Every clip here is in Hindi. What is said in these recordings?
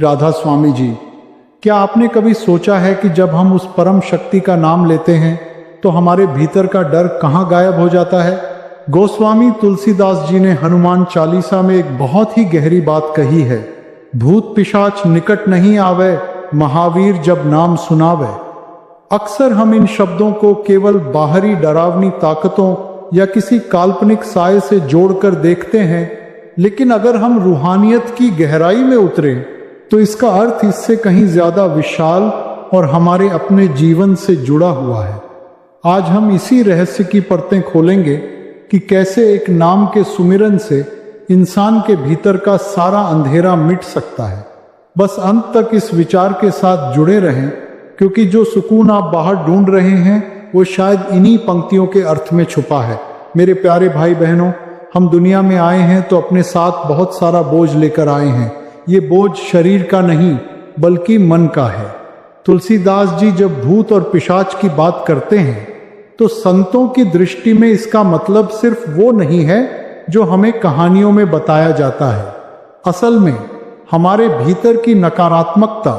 राधा स्वामी जी, क्या आपने कभी सोचा है कि जब हम उस परम शक्ति का नाम लेते हैं तो हमारे भीतर का डर कहाँ गायब हो जाता है। गोस्वामी तुलसीदास जी ने हनुमान चालीसा में एक बहुत ही गहरी बात कही है, भूत पिशाच निकट नहीं आवे, महावीर जब नाम सुनावे। अक्सर हम इन शब्दों को केवल बाहरी डरावनी ताकतों या किसी काल्पनिक साय से जोड़कर देखते हैं, लेकिन अगर हम रूहानियत की गहराई में उतरे तो इसका अर्थ इससे कहीं ज्यादा विशाल और हमारे अपने जीवन से जुड़ा हुआ है। आज हम इसी रहस्य की परतें खोलेंगे कि कैसे एक नाम के सुमिरन से इंसान के भीतर का सारा अंधेरा मिट सकता है। बस अंत तक इस विचार के साथ जुड़े रहें, क्योंकि जो सुकून आप बाहर ढूंढ रहे हैं वो शायद इन्हीं पंक्तियों के अर्थ में छुपा है। मेरे प्यारे भाई बहनों, हम दुनिया में आए हैं तो अपने साथ बहुत सारा बोझ लेकर आए हैं। ये बोझ शरीर का नहीं बल्कि मन का है। तुलसीदास जी जब भूत और पिशाच की बात करते हैं तो संतों की दृष्टि में इसका मतलब सिर्फ वो नहीं है जो हमें कहानियों में बताया जाता है। असल में हमारे भीतर की नकारात्मकता,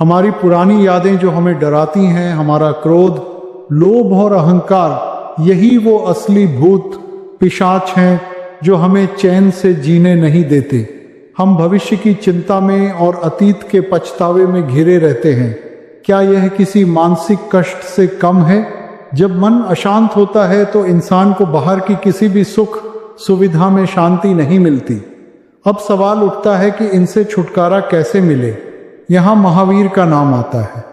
हमारी पुरानी यादें जो हमें डराती हैं, हमारा क्रोध, लोभ और अहंकार, यही वो असली भूत पिशाच हैं जो हमें चैन से जीने नहीं देते। हम भविष्य की चिंता में और अतीत के पछतावे में घिरे रहते हैं। क्या यह किसी मानसिक कष्ट से कम है? जब मन अशांत होता है तो इंसान को बाहर की किसी भी सुख सुविधा में शांति नहीं मिलती। अब सवाल उठता है कि इनसे छुटकारा कैसे मिले। यहाँ महावीर का नाम आता है।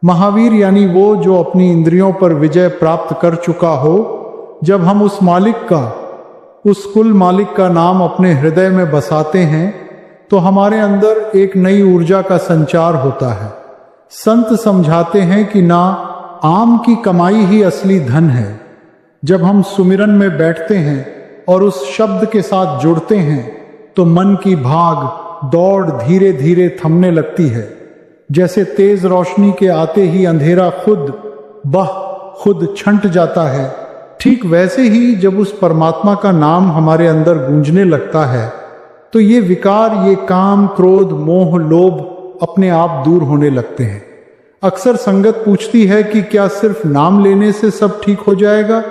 महावीर यानी वो जो अपनी इंद्रियों पर विजय प्राप्त कर चुका हो। जब हम उस मालिक का, उस कुल मालिक का नाम अपने हृदय में बसाते हैं तो हमारे अंदर एक नई ऊर्जा का संचार होता है। संत समझाते हैं कि ना आम की कमाई ही असली धन है। जब हम सुमिरन में बैठते हैं और उस शब्द के साथ जुड़ते हैं तो मन की भाग दौड़ धीरे धीरे थमने लगती है। जैसे तेज रोशनी के आते ही अंधेरा खुद छंट जाता है, ठीक वैसे ही जब उस परमात्मा का नाम हमारे अंदर गूंजने लगता है तो ये विकार, ये काम, क्रोध, मोह, लोभ अपने आप दूर होने लगते हैं। अक्सर संगत पूछती है कि क्या सिर्फ नाम लेने से सब ठीक हो जाएगा?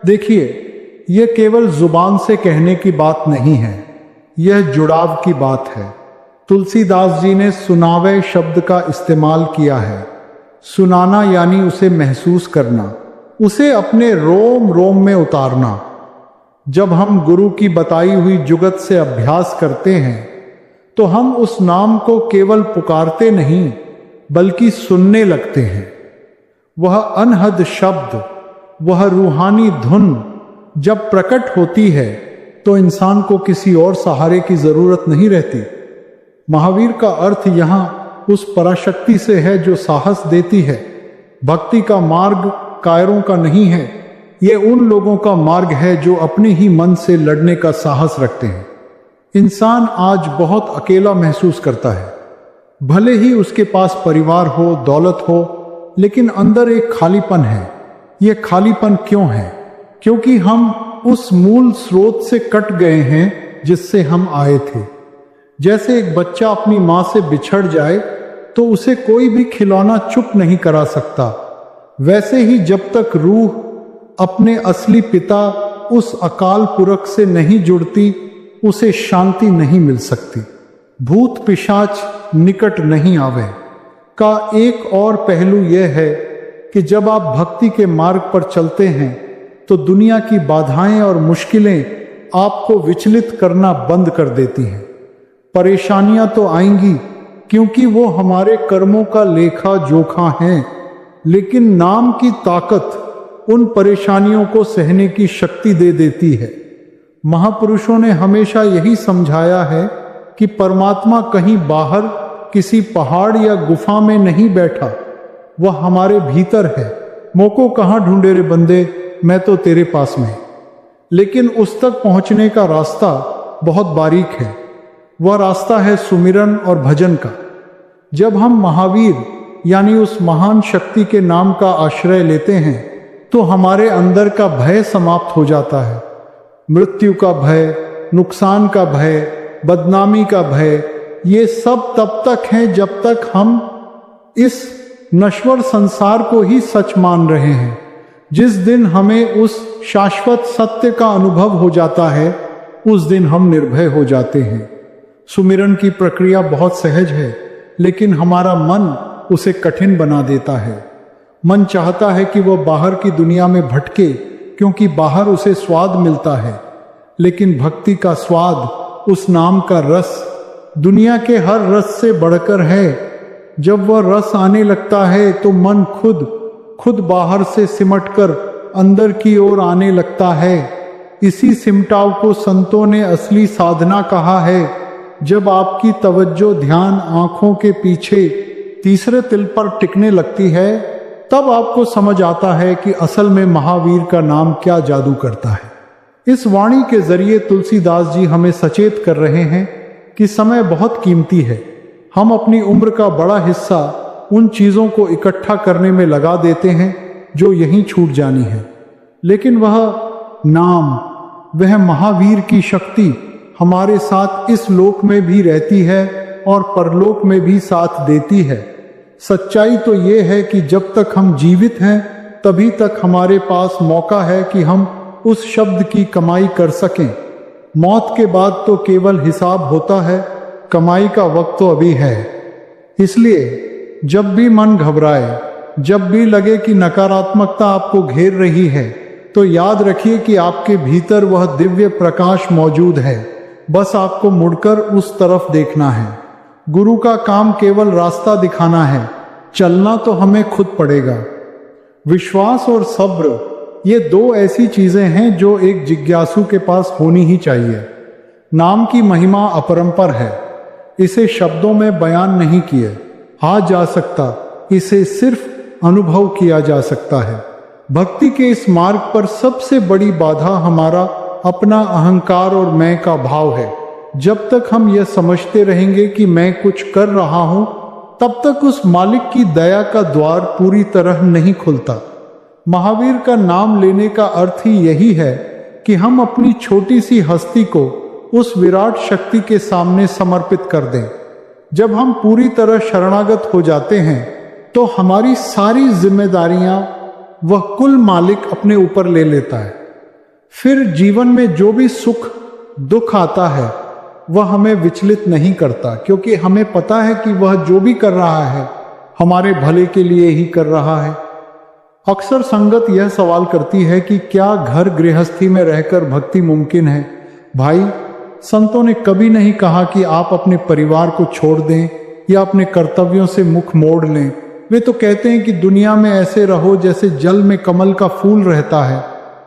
देखिए, यह केवल जुबान से कहने की बात नहीं है, यह जुड़ाव की बात है। तुलसीदास जी ने सुनावे शब्द का इस्तेमाल किया है। सुनाना यानी उसे महसूस करना, उसे अपने रोम रोम में उतारना। जब हम गुरु की बताई हुई जुगत से अभ्यास करते हैं तो हम उस नाम को केवल पुकारते नहीं बल्कि सुनने लगते हैं। वह अनहद शब्द, वह रूहानी धुन जब प्रकट होती है तो इंसान को किसी और सहारे की जरूरत नहीं रहती। महावीर का अर्थ यहाँ उस पराशक्ति से है जो साहस देती है। भक्ति का मार्ग कायरों का नहीं है, ये उन लोगों का मार्ग है जो अपने ही मन से लड़ने का साहस रखते हैं। इंसान आज बहुत अकेला महसूस करता है। भले ही उसके पास परिवार हो, दौलत हो, लेकिन अंदर एक खालीपन है। ये खालीपन क्यों है? क्योंकि हम उस मूल स्रोत से कट गए हैं जिससे हम आए थे। जैसे एक बच्चा अपनी माँ से बिछड़ जाए तो उसे कोई भी खिलौना चुप नहीं करा सकता, वैसे ही जब तक रूह अपने असली पिता उस अकाल पुरख से नहीं जुड़ती उसे शांति नहीं मिल सकती। भूत पिशाच निकट नहीं आवे का एक और पहलू यह है कि जब आप भक्ति के मार्ग पर चलते हैं तो दुनिया की बाधाएं और मुश्किलें आपको विचलित करना बंद कर देती हैं। परेशानियां तो आएंगी क्योंकि वो हमारे कर्मों का लेखा जोखा हैं, लेकिन नाम की ताकत उन परेशानियों को सहने की शक्ति दे देती है। महापुरुषों ने हमेशा यही समझाया है कि परमात्मा कहीं बाहर किसी पहाड़ या गुफा में नहीं बैठा, वह हमारे भीतर है। मोको कहाँ ढूंढे रे बंदे, मैं तो तेरे पास में। लेकिन उस तक पहुंचने का रास्ता बहुत बारीक है। वह रास्ता है सुमिरन और भजन का। जब हम महावीर यानी उस महान शक्ति के नाम का आश्रय लेते हैं तो हमारे अंदर का भय समाप्त हो जाता है। मृत्यु का भय, नुकसान का भय, बदनामी का भय, ये सब तब तक है जब तक हम इस नश्वर संसार को ही सच मान रहे हैं। जिस दिन हमें उस शाश्वत सत्य का अनुभव हो जाता है, उस दिन हम निर्भय हो जाते हैं। सुमिरन की प्रक्रिया बहुत सहज है, लेकिन हमारा मन उसे कठिन बना देता है। मन चाहता है कि वह बाहर की दुनिया में भटके, क्योंकि बाहर उसे स्वाद मिलता है। लेकिन भक्ति का स्वाद, उस नाम का रस, दुनिया के हर रस से बढ़कर है। जब वह रस आने लगता है तो मन खुद बाहर से सिमटकर अंदर की ओर आने लगता है। इसी सिमटाव को संतों ने असली साधना कहा है। जब आपकी तवज्जो ध्यान आंखों के पीछे तीसरे तिल पर टिकने लगती है, तब आपको समझ आता है कि असल में महावीर का नाम क्या जादू करता है। इस वाणी के जरिए तुलसीदास जी हमें सचेत कर रहे हैं कि समय बहुत कीमती है। हम अपनी उम्र का बड़ा हिस्सा उन चीज़ों को इकट्ठा करने में लगा देते हैं जो यहीं छूट जानी है। लेकिन वह नाम, वह महावीर की शक्ति हमारे साथ इस लोक में भी रहती है और परलोक में भी साथ देती है। सच्चाई तो ये है कि जब तक हम जीवित हैं, तभी तक हमारे पास मौका है कि हम उस शब्द की कमाई कर सकें। मौत के बाद तो केवल हिसाब होता है, कमाई का वक्त तो अभी है। इसलिए जब भी मन घबराए, जब भी लगे कि नकारात्मकता आपको घेर रही है, तो याद रखिए कि आपके भीतर वह दिव्य प्रकाश मौजूद है। बस आपको मुड़कर उस तरफ देखना है। गुरु का काम केवल रास्ता दिखाना है, चलना तो हमें खुद पड़ेगा। विश्वास और सब्र, ये दो ऐसी चीजें हैं जो एक जिज्ञासु के पास होनी ही चाहिए। नाम की महिमा अपरंपर है, इसे शब्दों में बयान नहीं किए जा सकता, इसे सिर्फ अनुभव किया जा सकता है। भक्ति के इस मार्ग पर सबसे बड़ी बाधा हमारा अपना अहंकार और मैं का भाव है। जब तक हम यह समझते रहेंगे कि मैं कुछ कर रहा हूं, तब तक उस मालिक की दया का द्वार पूरी तरह नहीं खुलता। महावीर का नाम लेने का अर्थ ही यही है कि हम अपनी छोटी सी हस्ती को उस विराट शक्ति के सामने समर्पित कर दें। जब हम पूरी तरह शरणागत हो जाते हैं, तो हमारी सारी जिम्मेदारियां वह कुल मालिक अपने ऊपर ले लेता है। फिर जीवन में जो भी सुख दुख आता है, वह हमें विचलित नहीं करता, क्योंकि हमें पता है कि वह जो भी कर रहा है हमारे भले के लिए ही कर रहा है। अक्सर संगत यह सवाल करती है कि क्या घर गृहस्थी में रहकर भक्ति मुमकिन है? भाई, संतों ने कभी नहीं कहा कि आप अपने परिवार को छोड़ दें या अपने कर्तव्यों से मुख मोड़ लें। वे तो कहते हैं कि दुनिया में ऐसे रहो जैसे जल में कमल का फूल रहता है।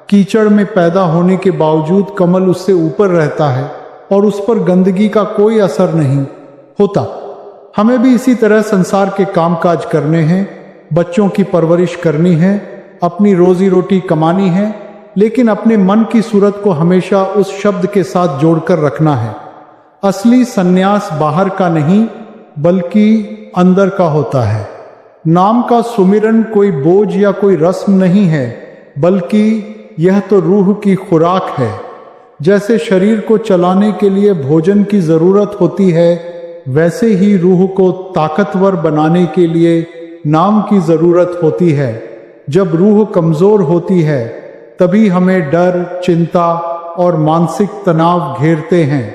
कीचड़ में पैदा होने के बावजूद कमल उससे ऊपर रहता है और उस पर गंदगी का कोई असर नहीं होता। हमें भी इसी तरह संसार के कामकाज करने हैं, बच्चों की परवरिश करनी है, अपनी रोजी रोटी कमानी है, लेकिन अपने मन की सूरत को हमेशा उस शब्द के साथ जोड़कर रखना है। असली सन्यास बाहर का नहीं, बल्कि अंदर का होता है। नाम का सुमिरन कोई बोझ या कोई रस्म नहीं है, बल्कि यह तो रूह की खुराक है। जैसे शरीर को चलाने के लिए भोजन की जरूरत होती है, वैसे ही रूह को ताकतवर बनाने के लिए नाम की जरूरत होती है। जब रूह कमजोर होती है, तभी हमें डर, चिंता और मानसिक तनाव घेरते हैं।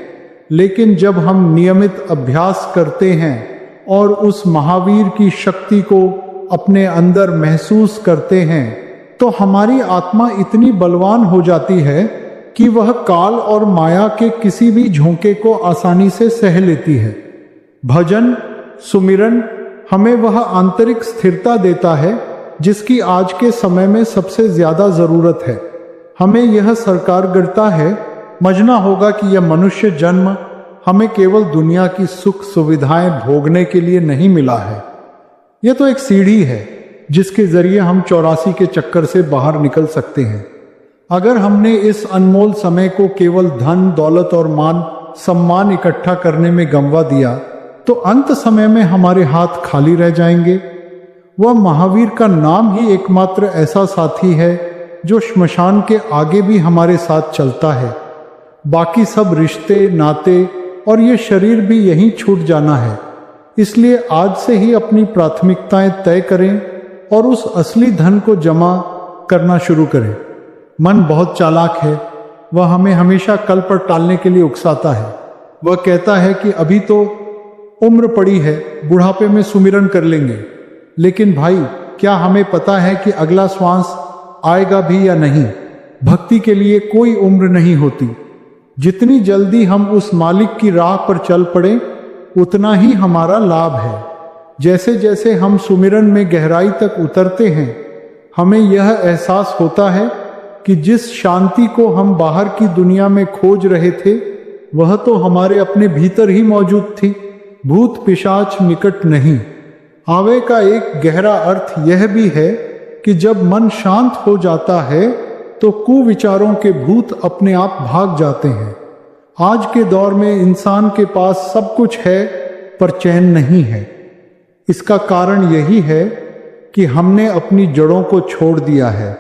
लेकिन जब हम नियमित अभ्यास करते हैं और उस महावीर की शक्ति को अपने अंदर महसूस करते हैं, तो हमारी आत्मा इतनी बलवान हो जाती है कि वह काल और माया के किसी भी झोंके को आसानी से सह लेती है। भजन, सुमिरन हमें वह आंतरिक स्थिरता देता है जिसकी आज के समय में सबसे ज्यादा जरूरत है। हमें यह सरकार गिरता है समझना होगा कि यह मनुष्य जन्म हमें केवल दुनिया की सुख सुविधाएं भोगने के लिए नहीं मिला है। यह तो एक सीढ़ी है जिसके जरिए हम 84 के चक्कर से बाहर निकल सकते हैं। अगर हमने इस अनमोल समय को केवल धन, दौलत और मान सम्मान इकट्ठा करने में गंवा दिया, तो अंत समय में हमारे हाथ खाली रह जाएंगे। वह महावीर का नाम ही एकमात्र ऐसा साथी है जो श्मशान के आगे भी हमारे साथ चलता है। बाकी सब रिश्ते, नाते और ये शरीर भी यहीं छूट जाना है। इसलिए आज से ही अपनी प्राथमिकताएं तय करें और उस असली धन को जमा करना शुरू करें। मन बहुत चालाक है, वह हमें हमेशा कल पर टालने के लिए उकसाता है। वह कहता है कि अभी तो उम्र पड़ी है, बुढ़ापे में सुमिरन कर लेंगे। लेकिन भाई, क्या हमें पता है कि अगला श्वास आएगा भी या नहीं? भक्ति के लिए कोई उम्र नहीं होती। जितनी जल्दी हम उस मालिक की राह पर चल पड़े, उतना ही हमारा लाभ है। जैसे जैसे हम सुमिरन में गहराई तक उतरते हैं, हमें यह एहसास होता है कि जिस शांति को हम बाहर की दुनिया में खोज रहे थे, वह तो हमारे अपने भीतर ही मौजूद थी। भूत पिशाच निकट नहीं आवे का एक गहरा अर्थ यह भी है कि जब मन शांत हो जाता है तो कुविचारों के भूत अपने आप भाग जाते हैं। आज के दौर में इंसान के पास सब कुछ है पर चैन नहीं है। इसका कारण यही है कि हमने अपनी जड़ों को छोड़ दिया है।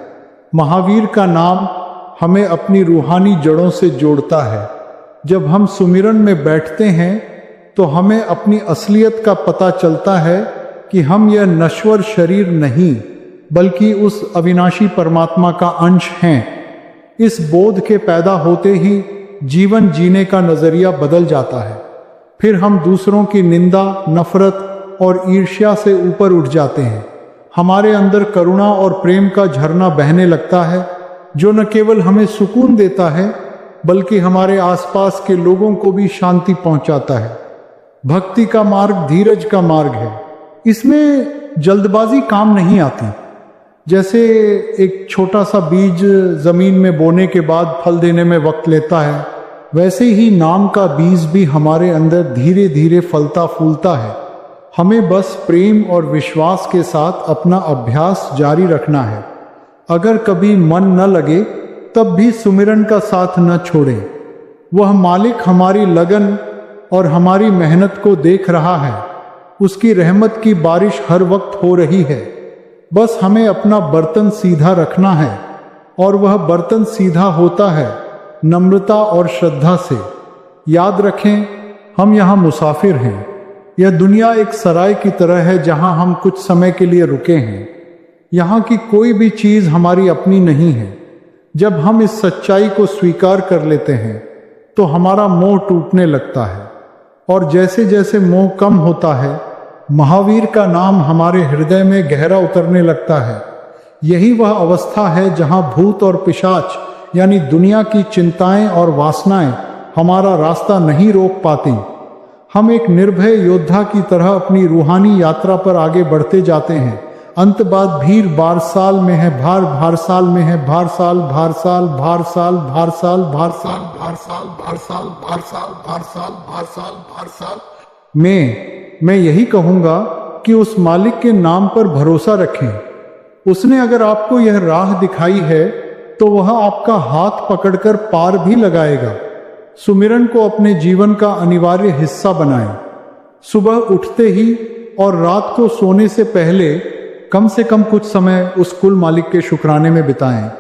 महावीर का नाम हमें अपनी रूहानी जड़ों से जोड़ता है। जब हम सुमिरन में बैठते हैं तो हमें अपनी असलियत का पता चलता है कि हम यह नश्वर शरीर नहीं बल्कि उस अविनाशी परमात्मा का अंश हैं। इस बोध के पैदा होते ही जीवन जीने का नजरिया बदल जाता है। फिर हम दूसरों की निंदा, नफरत और ईर्ष्या से ऊपर उठ जाते हैं। हमारे अंदर करुणा और प्रेम का झरना बहने लगता है, जो न केवल हमें सुकून देता है बल्कि हमारे आसपास के लोगों को भी शांति पहुंचाता है। भक्ति का मार्ग धीरज का मार्ग है। इसमें जल्दबाजी काम नहीं आती। जैसे एक छोटा सा बीज जमीन में बोने के बाद फल देने में वक्त लेता है, वैसे ही नाम का बीज भी हमारे अंदर धीरे धीरे फलता फूलता है। हमें बस प्रेम और विश्वास के साथ अपना अभ्यास जारी रखना है। अगर कभी मन न लगे तब भी सुमिरन का साथ न छोड़ें। वह मालिक हमारी लगन और हमारी मेहनत को देख रहा है। उसकी रहमत की बारिश हर वक्त हो रही है। बस हमें अपना बर्तन सीधा रखना है, और वह बर्तन सीधा होता है नम्रता और श्रद्धा से। याद रखें, हम यहाँ मुसाफिर हैं। यह दुनिया एक सराय की तरह है जहाँ हम कुछ समय के लिए रुके हैं। यहाँ की कोई भी चीज़ हमारी अपनी नहीं है। जब हम इस सच्चाई को स्वीकार कर लेते हैं तो हमारा मोह टूटने लगता है, और जैसे जैसे मोह कम होता है, महावीर का नाम हमारे हृदय में गहरा उतरने लगता है। यही वह अवस्था है जहाँ भूत और पिशाच यानी दुनिया की चिंताएं और वासनाएं हमारा रास्ता नहीं रोक पाती। हम एक निर्भय योद्धा की तरह अपनी रूहानी यात्रा पर आगे बढ़ते जाते हैं। अंत बात भीर बार साल में है, भार भार साल में है, भार साल भार साल भार साल भार साल भार साल भार साल भार साल भार साल भार साल भार साल भार साल। मैं यही कहूँगा कि उस मालिक के नाम पर भरोसा रखें। उसने अगर आपको यह राह दिखाई है तो वह आपका हाथ पकड़कर पार भी लगाएगा। सुमिरन को अपने जीवन का अनिवार्य हिस्सा बनाएं। सुबह उठते ही और रात को सोने से पहले कम से कम कुछ समय उस कुल मालिक के शुक्राने में बिताएं।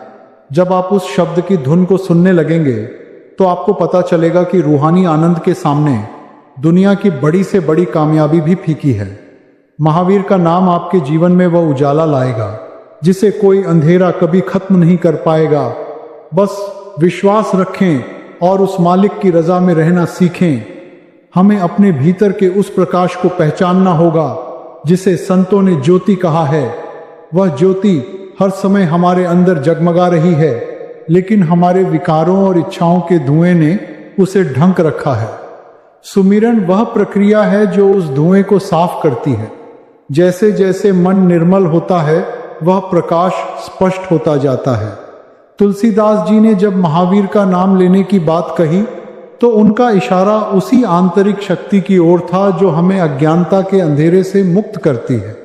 जब आप उस शब्द की धुन को सुनने लगेंगे तो आपको पता चलेगा कि रूहानी आनंद के सामने दुनिया की बड़ी से बड़ी कामयाबी भी फीकी है। महावीर का नाम आपके जीवन में वह उजाला लाएगा जिसे कोई अंधेरा कभी खत्म नहीं कर पाएगा। बस विश्वास रखें और उस मालिक की रजा में रहना सीखें। हमें अपने भीतर के उस प्रकाश को पहचानना होगा जिसे संतों ने ज्योति कहा है। वह ज्योति हर समय हमारे अंदर जगमगा रही है, लेकिन हमारे विकारों और इच्छाओं के धुएं ने उसे ढक रखा है। सुमिरन वह प्रक्रिया है जो उस धुएं को साफ करती है। जैसे जैसे मन निर्मल होता है, वह प्रकाश स्पष्ट होता जाता है। तुलसीदास जी ने जब महावीर का नाम लेने की बात कही तो उनका इशारा उसी आंतरिक शक्ति की ओर था जो हमें अज्ञानता के अंधेरे से मुक्त करती है।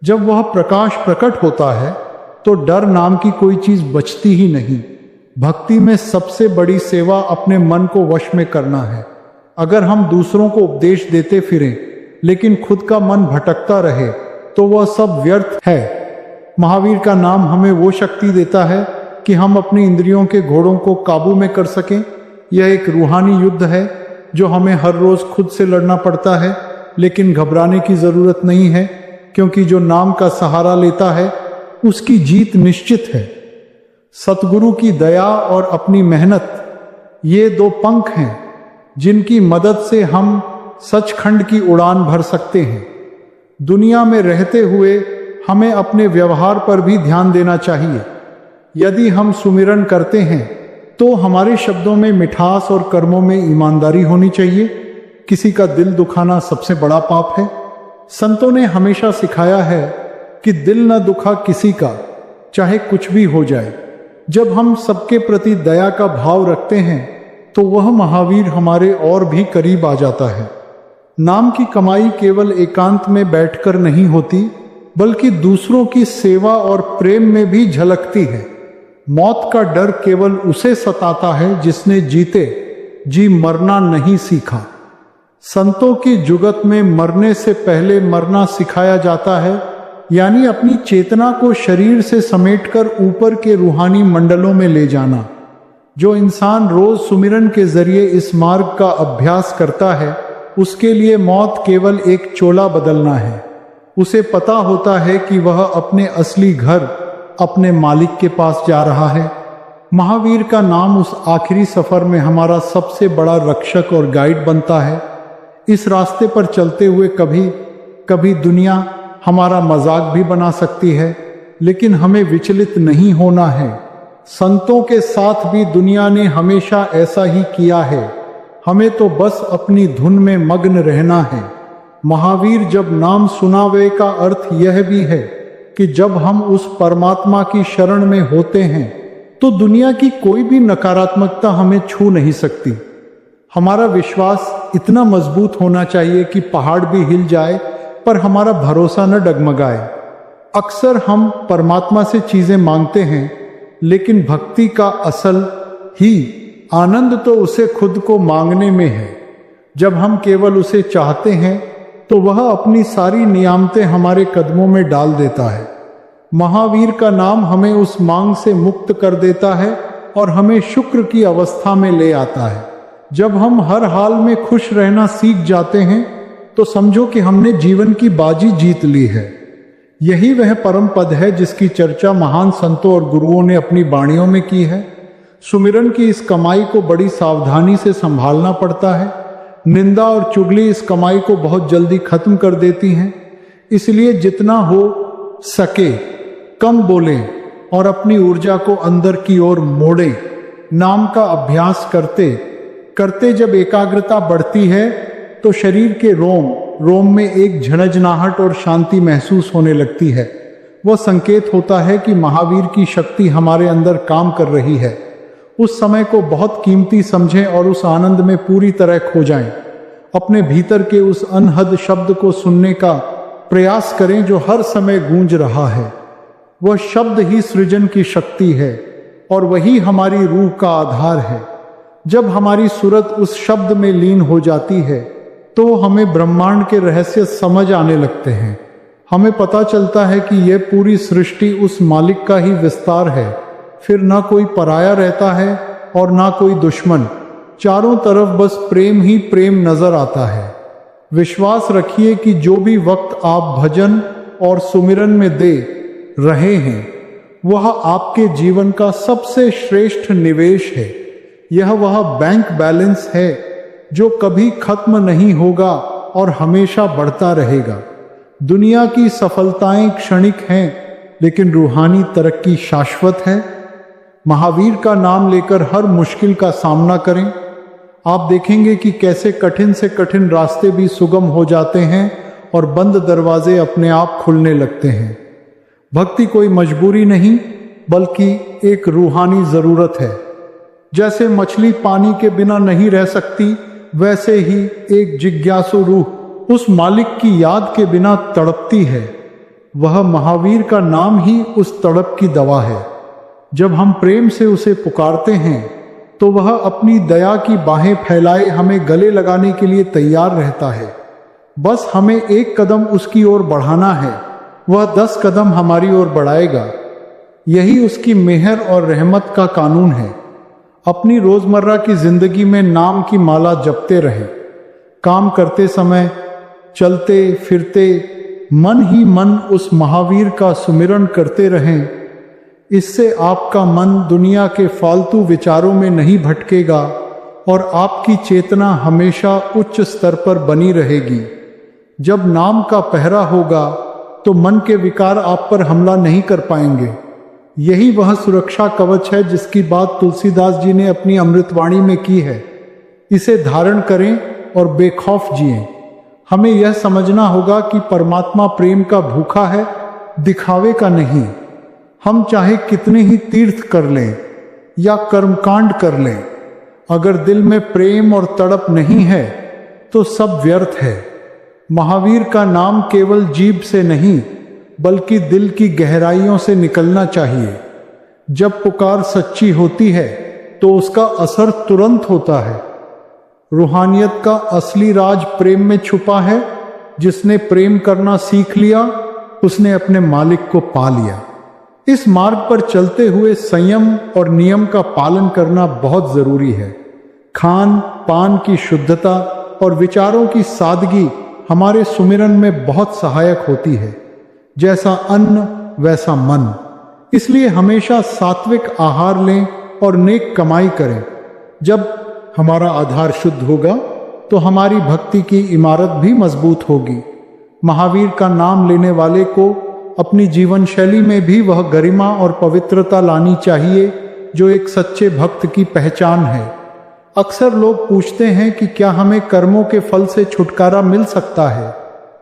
जब वह प्रकाश प्रकट होता है तो डर नाम की कोई चीज बचती ही नहीं। भक्ति में सबसे बड़ी सेवा अपने मन को वश में करना है। अगर हम दूसरों को उपदेश देते फिरें लेकिन खुद का मन भटकता रहे तो वह सब व्यर्थ है। महावीर का नाम हमें वो शक्ति देता है कि हम अपनी इंद्रियों के घोड़ों को काबू में कर सकें। यह एक रूहानी युद्ध है जो हमें हर रोज खुद से लड़ना पड़ता है, लेकिन घबराने की जरूरत नहीं है, क्योंकि जो नाम का सहारा लेता है उसकी जीत निश्चित है। सतगुरु की दया और अपनी मेहनत, ये दो पंख हैं जिनकी मदद से हम सचखंड की उड़ान भर सकते हैं। दुनिया में रहते हुए हमें अपने व्यवहार पर भी ध्यान देना चाहिए। यदि हम सुमिरन करते हैं तो हमारे शब्दों में मिठास और कर्मों में ईमानदारी होनी चाहिए। किसी का दिल दुखाना सबसे बड़ा पाप है। संतों ने हमेशा सिखाया है कि दिल न दुखा किसी का, चाहे कुछ भी हो जाए। जब हम सबके प्रति दया का भाव रखते हैं तो वह महावीर हमारे और भी करीब आ जाता है। नाम की कमाई केवल एकांत में बैठकर नहीं होती, बल्कि दूसरों की सेवा और प्रेम में भी झलकती है। मौत का डर केवल उसे सताता है जिसने जीते जी मरना नहीं सीखा। संतों की जुगत में मरने से पहले मरना सिखाया जाता है, यानी अपनी चेतना को शरीर से समेटकर ऊपर के रूहानी मंडलों में ले जाना। जो इंसान रोज सुमिरन के जरिए इस मार्ग का अभ्यास करता है, उसके लिए मौत केवल एक चोला बदलना है। उसे पता होता है कि वह अपने असली घर, अपने मालिक के पास जा रहा है। महावीर का नाम उस आखिरी सफर में हमारा सबसे बड़ा रक्षक और गाइड बनता है। इस रास्ते पर चलते हुए कभी कभी दुनिया हमारा मजाक भी बना सकती है, लेकिन हमें विचलित नहीं होना है। संतों के साथ भी दुनिया ने हमेशा ऐसा ही किया है। हमें तो बस अपनी धुन में मग्न रहना है। महावीर जब नाम सुनावे का अर्थ यह भी है कि जब हम उस परमात्मा की शरण में होते हैं तो दुनिया की कोई भी नकारात्मकता हमें छू नहीं सकती। हमारा विश्वास इतना मजबूत होना चाहिए कि पहाड़ भी हिल जाए पर हमारा भरोसा न डगमगाए। अक्सर हम परमात्मा से चीजें मांगते हैं, लेकिन भक्ति का असल ही आनंद तो उसे खुद को मांगने में है। जब हम केवल उसे चाहते हैं तो वह अपनी सारी नियामतें हमारे कदमों में डाल देता है। महावीर का नाम हमें उस मांग से मुक्त कर देता है और हमें शुक्र की अवस्था में ले आता है। जब हम हर हाल में खुश रहना सीख जाते हैं तो समझो कि हमने जीवन की बाजी जीत ली है। यही वह परम पद है जिसकी चर्चा महान संतों और गुरुओं ने अपनी वाणियों में की है। सुमिरन की इस कमाई को बड़ी सावधानी से संभालना पड़ता है। निंदा और चुगली इस कमाई को बहुत जल्दी खत्म कर देती हैं। इसलिए जितना हो सके कम बोलें और अपनी ऊर्जा को अंदर की ओर मोड़ें। नाम का अभ्यास करते करते जब एकाग्रता बढ़ती है तो शरीर के रोम रोम में एक झनझनाहट और शांति महसूस होने लगती है। वह संकेत होता है कि महावीर की शक्ति हमारे अंदर काम कर रही है। उस समय को बहुत कीमती समझें और उस आनंद में पूरी तरह खो जाएं। अपने भीतर के उस अनहद शब्द को सुनने का प्रयास करें जो हर समय गूंज रहा है। वह शब्द ही सृजन की शक्ति है और वही हमारी रूह का आधार है। जब हमारी सूरत उस शब्द में लीन हो जाती है तो हमें ब्रह्मांड के रहस्य समझ आने लगते हैं। हमें पता चलता है कि यह पूरी सृष्टि उस मालिक का ही विस्तार है। फिर ना कोई पराया रहता है और ना कोई दुश्मन। चारों तरफ बस प्रेम ही प्रेम नजर आता है। विश्वास रखिए कि जो भी वक्त आप भजन और सुमिरन में दे रहे हैं वह आपके जीवन का सबसे श्रेष्ठ निवेश है। यह वह बैंक बैलेंस है जो कभी खत्म नहीं होगा और हमेशा बढ़ता रहेगा। दुनिया की सफलताएं क्षणिक हैं, लेकिन रूहानी तरक्की शाश्वत है। महावीर का नाम लेकर हर मुश्किल का सामना करें। आप देखेंगे कि कैसे कठिन से कठिन रास्ते भी सुगम हो जाते हैं और बंद दरवाजे अपने आप खुलने लगते हैं। भक्ति कोई मजबूरी नहीं, बल्कि एक रूहानी जरूरत है। जैसे मछली पानी के बिना नहीं रह सकती, वैसे ही एक जिज्ञासु रूह उस मालिक की याद के बिना तड़पती है। वह महावीर का नाम ही उस तड़प की दवा है। जब हम प्रेम से उसे पुकारते हैं तो वह अपनी दया की बाहें फैलाए हमें गले लगाने के लिए तैयार रहता है। बस हमें एक कदम उसकी ओर बढ़ाना है, वह 10 कदम हमारी ओर बढ़ाएगा। यही उसकी मेहर और रहमत का कानून है। अपनी रोजमर्रा की जिंदगी में नाम की माला जपते रहें। काम करते समय, चलते फिरते मन ही मन उस महावीर का सुमिरन करते रहें। इससे आपका मन दुनिया के फालतू विचारों में नहीं भटकेगा और आपकी चेतना हमेशा उच्च स्तर पर बनी रहेगी। जब नाम का पहरा होगा तो मन के विकार आप पर हमला नहीं कर पाएंगे। यही वह सुरक्षा कवच है जिसकी बात तुलसीदास जी ने अपनी अमृतवाणी में की है। इसे धारण करें और बेखौफ जिएं। हमें यह समझना होगा कि परमात्मा प्रेम का भूखा है, दिखावे का नहीं। हम चाहे कितने ही तीर्थ कर लें या कर्मकांड कर लें, अगर दिल में प्रेम और तड़प नहीं है तो सब व्यर्थ है। महावीर का नाम केवल जीभ से नहीं बल्कि दिल की गहराइयों से निकलना चाहिए। जब पुकार सच्ची होती है तो उसका असर तुरंत होता है। रूहानियत का असली राज प्रेम में छुपा है। जिसने प्रेम करना सीख लिया उसने अपने मालिक को पा लिया। इस मार्ग पर चलते हुए संयम और नियम का पालन करना बहुत जरूरी है। खान पान की शुद्धता और विचारों की सादगी हमारे सुमिरन में बहुत सहायक होती है। जैसा अन्न वैसा मन। इसलिए हमेशा सात्विक आहार लें और नेक कमाई करें। जब हमारा आधार शुद्ध होगा तो हमारी भक्ति की इमारत भी मजबूत होगी। महावीर का नाम लेने वाले को अपनी जीवन शैली में भी वह गरिमा और पवित्रता लानी चाहिए जो एक सच्चे भक्त की पहचान है। अक्सर लोग पूछते हैं कि क्या हमें कर्मों के फल से छुटकारा मिल सकता है।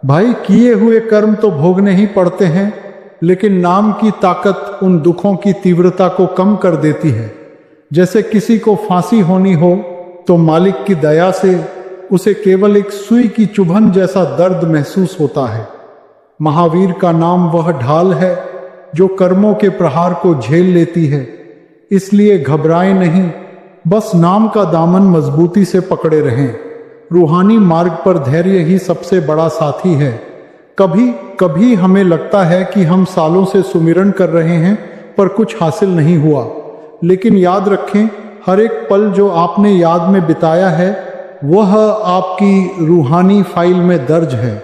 भाई, किए हुए कर्म तो भोगने ही पड़ते हैं, लेकिन नाम की ताकत उन दुखों की तीव्रता को कम कर देती है। जैसे किसी को फांसी होनी हो तो मालिक की दया से उसे केवल एक सुई की चुभन जैसा दर्द महसूस होता है। महावीर का नाम वह ढाल है जो कर्मों के प्रहार को झेल लेती है। इसलिए घबराएं नहीं, बस नाम का दामन मजबूती से पकड़े रहें। रूहानी मार्ग पर धैर्य ही सबसे बड़ा साथी है। कभी कभी हमें लगता है कि हम सालों से सुमिरन कर रहे हैं पर कुछ हासिल नहीं हुआ, लेकिन याद रखें, हर एक पल जो आपने याद में बिताया है वह आपकी रूहानी फाइल में दर्ज है।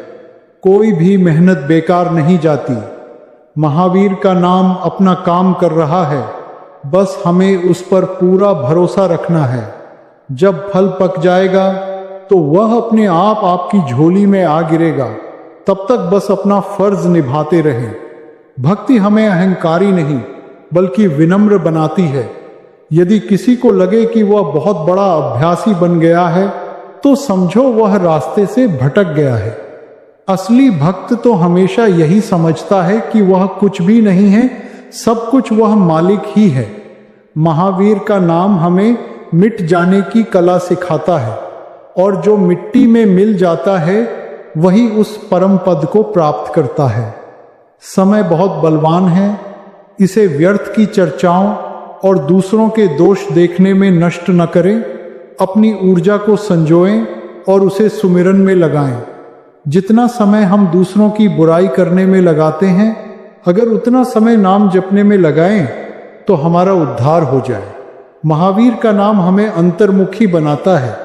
कोई भी मेहनत बेकार नहीं जाती। महावीर का नाम अपना काम कर रहा है, बस हमें उस पर पूरा भरोसा रखना है। जब फल पक जाएगा तो वह अपने आप आपकी झोली में आ गिरेगा। तब तक बस अपना फर्ज निभाते रहें। भक्ति हमें अहंकारी नहीं बल्कि विनम्र बनाती है। यदि किसी को लगे कि वह बहुत बड़ा अभ्यासी बन गया है तो समझो वह रास्ते से भटक गया है। असली भक्त तो हमेशा यही समझता है कि वह कुछ भी नहीं है, सब कुछ वह मालिक ही है। महावीर का नाम हमें मिट जाने की कला सिखाता है और जो मिट्टी में मिल जाता है वही उस परम पद को प्राप्त करता है। समय बहुत बलवान है, इसे व्यर्थ की चर्चाओं और दूसरों के दोष देखने में नष्ट न करें। अपनी ऊर्जा को संजोएं और उसे सुमिरन में लगाएं। जितना समय हम दूसरों की बुराई करने में लगाते हैं, अगर उतना समय नाम जपने में लगाएं तो हमारा उद्धार हो जाए। महावीर का नाम हमें अंतर्मुखी बनाता है।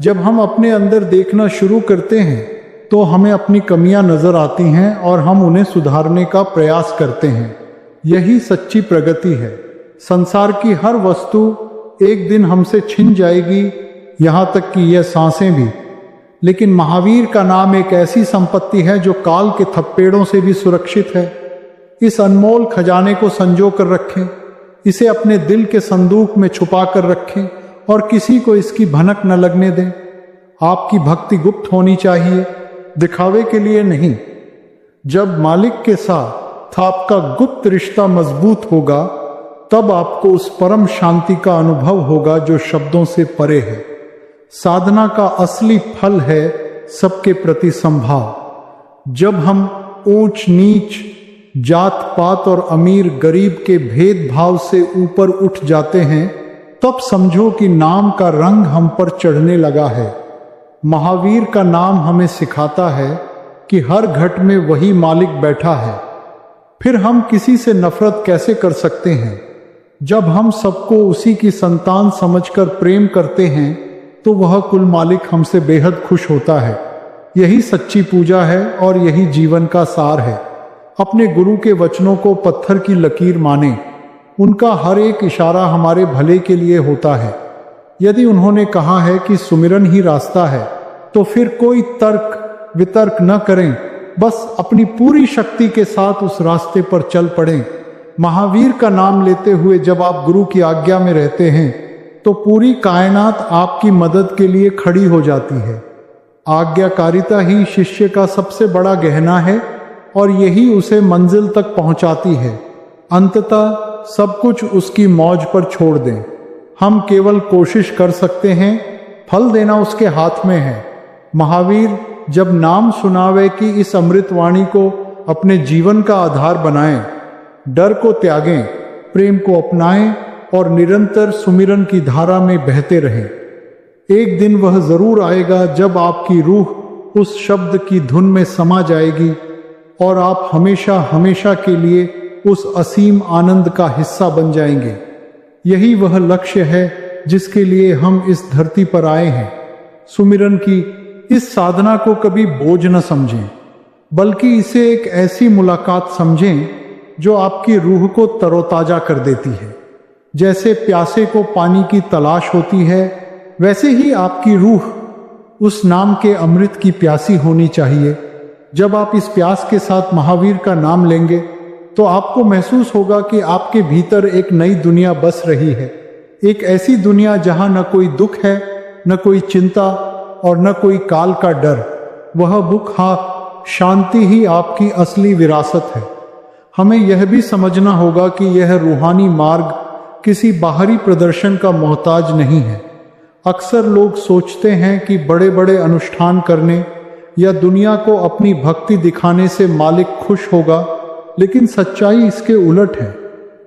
जब हम अपने अंदर देखना शुरू करते हैं तो हमें अपनी कमियां नजर आती हैं और हम उन्हें सुधारने का प्रयास करते हैं। यही सच्ची प्रगति है। संसार की हर वस्तु एक दिन हमसे छिन जाएगी, यहाँ तक कि यह सांसें भी। लेकिन महावीर का नाम एक ऐसी संपत्ति है जो काल के थप्पेड़ों से भी सुरक्षित है। इस अनमोल खजाने को संजो कर रखें, इसे अपने दिल के संदूक में छुपा कर रखें और किसी को इसकी भनक न लगने दें। आपकी भक्ति गुप्त होनी चाहिए, दिखावे के लिए नहीं। जब मालिक के साथ आपका गुप्त रिश्ता मजबूत होगा तब आपको उस परम शांति का अनुभव होगा जो शब्दों से परे है। साधना का असली फल है सबके प्रति संभाव। जब हम ऊंच नीच, जात पात और अमीर गरीब के भेदभाव से ऊपर उठ जाते हैं तब समझो कि नाम का रंग हम पर चढ़ने लगा है। महावीर का नाम हमें सिखाता है कि हर घट में वही मालिक बैठा है। फिर हम किसी से नफरत कैसे कर सकते हैं। जब हम सबको उसी की संतान समझकर प्रेम करते हैं तो वह कुल मालिक हमसे बेहद खुश होता है। यही सच्ची पूजा है और यही जीवन का सार है। अपने गुरु के वचनों को पत्थर की लकीर माने। उनका हर एक इशारा हमारे भले के लिए होता है। यदि उन्होंने कहा है कि सुमिरन ही रास्ता है तो फिर कोई तर्क वितर्क न करें, बस अपनी पूरी शक्ति के साथ उस रास्ते पर चल पड़ें। महावीर का नाम लेते हुए जब आप गुरु की आज्ञा में रहते हैं तो पूरी कायनात आपकी मदद के लिए खड़ी हो जाती है। आज्ञाकारिता ही शिष्य का सबसे बड़ा गहना है और यही उसे मंजिल तक पहुंचाती है। अंततः सब कुछ उसकी मौज पर छोड़ दें। हम केवल कोशिश कर सकते हैं, फल देना उसके हाथ में है। महावीर जब नाम सुनावे कि इस अमृतवाणी को अपने जीवन का आधार बनाएं, डर को त्यागें, प्रेम को अपनाएं और निरंतर सुमिरन की धारा में बहते रहें। एक दिन वह जरूर आएगा जब आपकी रूह उस शब्द की धुन में समा जाएगी और आप हमेशा हमेशा के लिए उस असीम आनंद का हिस्सा बन जाएंगे। यही वह लक्ष्य है जिसके लिए हम इस धरती पर आए हैं। सुमिरन की इस साधना को कभी बोझ न समझें, बल्कि इसे एक ऐसी मुलाकात समझें जो आपकी रूह को तरोताजा कर देती है। जैसे प्यासे को पानी की तलाश होती है, वैसे ही आपकी रूह उस नाम के अमृत की प्यासी होनी चाहिए। जब आप इस प्यास के साथ महावीर का नाम लेंगे तो आपको महसूस होगा कि आपके भीतर एक नई दुनिया बस रही है। एक ऐसी दुनिया जहां न कोई दुख है, न कोई चिंता और न कोई काल का डर। वह बुक शांति ही आपकी असली विरासत है। हमें यह भी समझना होगा कि यह रूहानी मार्ग किसी बाहरी प्रदर्शन का मोहताज नहीं है। अक्सर लोग सोचते हैं कि बड़े बड़े अनुष्ठान करने या दुनिया को अपनी भक्ति दिखाने से मालिक खुश होगा, लेकिन सच्चाई इसके उलट है।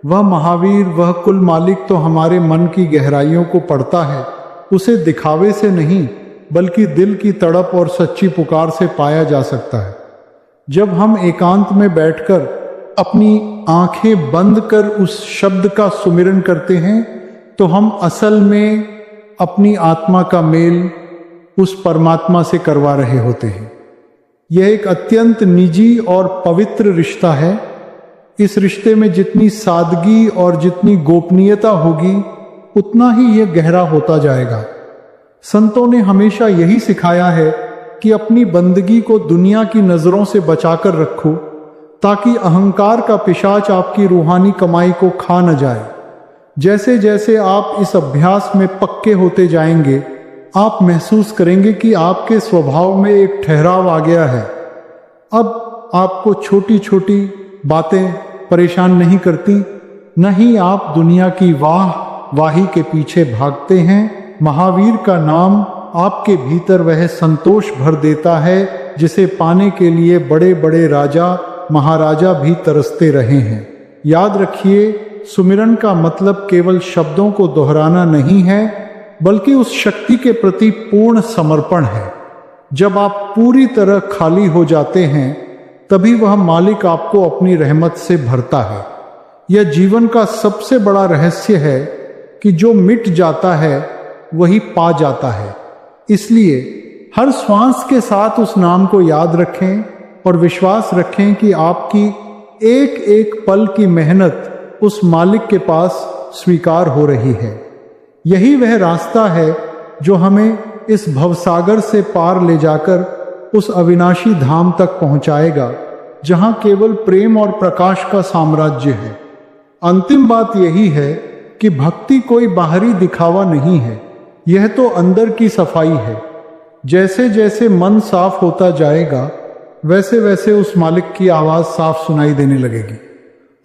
वह महावीर, वह कुल मालिक तो हमारे मन की गहराइयों को पढ़ता है। उसे दिखावे से नहीं बल्कि दिल की तड़प और सच्ची पुकार से पाया जा सकता है। जब हम एकांत में बैठकर अपनी आंखें बंद कर उस शब्द का सुमिरन करते हैं तो हम असल में अपनी आत्मा का मेल उस परमात्मा से करवा रहे होते हैं। यह एक अत्यंत निजी और पवित्र रिश्ता है। इस रिश्ते में जितनी सादगी और जितनी गोपनीयता होगी उतना ही यह गहरा होता जाएगा। संतों ने हमेशा यही सिखाया है कि अपनी बंदगी को दुनिया की नजरों से बचाकर रखो ताकि अहंकार का पिशाच आपकी रूहानी कमाई को खा न जाए। जैसे जैसे आप इस अभ्यास में पक्के होते जाएंगे, आप महसूस करेंगे कि आपके स्वभाव में एक ठहराव आ गया है। अब आपको छोटी छोटी बातें परेशान नहीं करती, न ही आप दुनिया की वाही के पीछे भागते हैं। महावीर का नाम आपके भीतर वह संतोष भर देता है जिसे पाने के लिए बड़े बड़े राजा महाराजा भी तरसते रहे हैं। याद रखिए, सुमिरन का मतलब केवल शब्दों को दोहराना नहीं है, बल्कि उस शक्ति के प्रति पूर्ण समर्पण है। जब आप पूरी तरह खाली हो जाते हैं तभी वह मालिक आपको अपनी रहमत से भरता है। यह जीवन का सबसे बड़ा रहस्य है कि जो मिट जाता है वही पा जाता है। इसलिए हर श्वास के साथ उस नाम को याद रखें और विश्वास रखें कि आपकी एक एक पल की मेहनत उस मालिक के पास स्वीकार हो रही है। यही वह रास्ता है जो हमें इस भवसागर से पार ले जाकर उस अविनाशी धाम तक पहुंचाएगा जहां केवल प्रेम और प्रकाश का साम्राज्य है। अंतिम बात यही है कि भक्ति कोई बाहरी दिखावा नहीं है, यह तो अंदर की सफाई है। जैसे जैसे मन साफ होता जाएगा वैसे वैसे उस मालिक की आवाज साफ सुनाई देने लगेगी,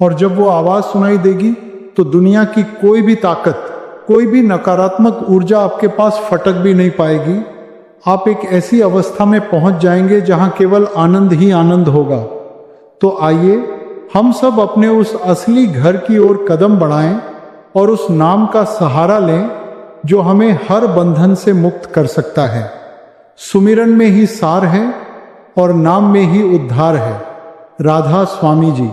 और जब वो आवाज सुनाई देगी तो दुनिया की कोई भी ताकत, कोई भी नकारात्मक ऊर्जा आपके पास फटक भी नहीं पाएगी। आप एक ऐसी अवस्था में पहुंच जाएंगे जहां केवल आनंद ही आनंद होगा। तो आइए हम सब अपने उस असली घर की ओर कदम बढ़ाएं और उस नाम का सहारा लें जो हमें हर बंधन से मुक्त कर सकता है। सुमिरन में ही सार है और नाम में ही उद्धार है। राधा स्वामी जी।